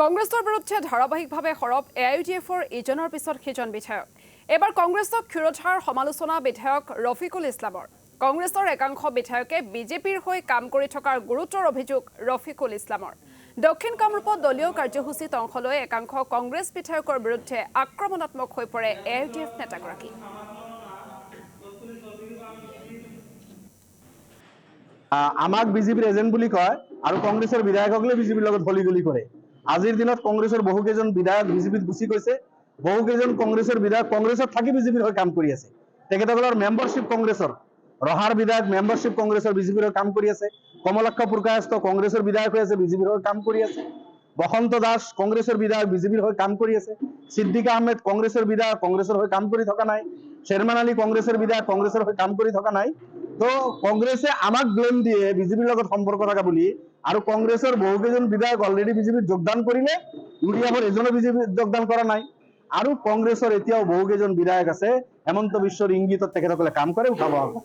কংগ্ৰেছৰ বিৰুদ্ধে ধাৰাবাহিকভাৱে সৰব এআইইউডিএফৰ ইজনৰ পিছত সিজন বিধায়ক। এবাৰ কংগ্ৰেছক ক্ষুৰধাৰ সমালোচনা বিধায়ক ৰফিকুল ইছলামৰ। কংগ্ৰেছৰ একাংশ বিধায়কে বিজেপিৰ হৈ কাম কৰি থকাৰ গুৰুতৰ অভিযোগ ৰফিকুল ইছলামৰ। দক্ষিণ কামৰূপত দলীয় কাৰ্যসূচীত অংশ লৈ একাংশ কংগ্ৰেছ বিধায়কৰ বিৰুদ্ধে আক্ৰমণাত্মক হৈ পৰে এআইইউডিএফ নেতাগৰাকী। আমাক বিজেপিৰ এজেণ্ট বুলি কয় আৰু কংগ্ৰেছৰ বিধায়কসকলে বিজেপিৰ লগত হলিগলি কৰে। আজিৰ দিনত কংগ্ৰেছৰ বহুকেইজন বিধায়ক বিজেপিত গুচি গৈছে, বহুকেইজন কংগ্ৰেছৰ বিধায়ক কংগ্ৰেছত থাকি বিজেপিৰ হৈ কাম কৰি আছে। তেখেতসকলৰ মেম্বাৰশ্বিপ কংগ্ৰেছৰ, ৰহাৰ বিধায়ক মেম্বাৰশ্বিপ কংগ্ৰেছৰ বিজেপিৰ হৈ কাম কৰি আছে। কমলাক্ষ পুৰকায়স্থ কংগ্ৰেছৰ বিধায়ক হৈ আছে, বিজেপিৰ হৈ কাম কৰি আছে। বসন্ত দাস কংগ্ৰেছৰ বিধায়ক বিজেপিৰ হৈ কাম কৰি আছে। সিদ্দিক আহমেদ কংগ্ৰেছৰ বিধায়ক কংগ্ৰেছৰ হৈ কাম কৰি থকা নাই। শ্বেৰমান আলী কংগ্ৰেছৰ বিধায়ক কংগ্ৰেছৰ হৈ কাম কৰি থকা নাই। তো কংগ্ৰেছে আমাক ব্লেম দিয়ে বিজেপিৰ লগত সম্পৰ্ক থকা বুলি, আৰু কংগ্ৰেছৰ বহুকেইজন বিধায়ক অলৰেডি বিজেপিত যোগদান কৰিলে, ইউডিএফৰ এজনো বিজেপিত যোগদান কৰা নাই। আৰু কংগ্ৰেছৰ এতিয়াও বহুকেইজন বিধায়ক আছে, হেমন্ত বিশ্বৰ ইংগিতত তেখেতসকলে কাম কৰে, উঠাব।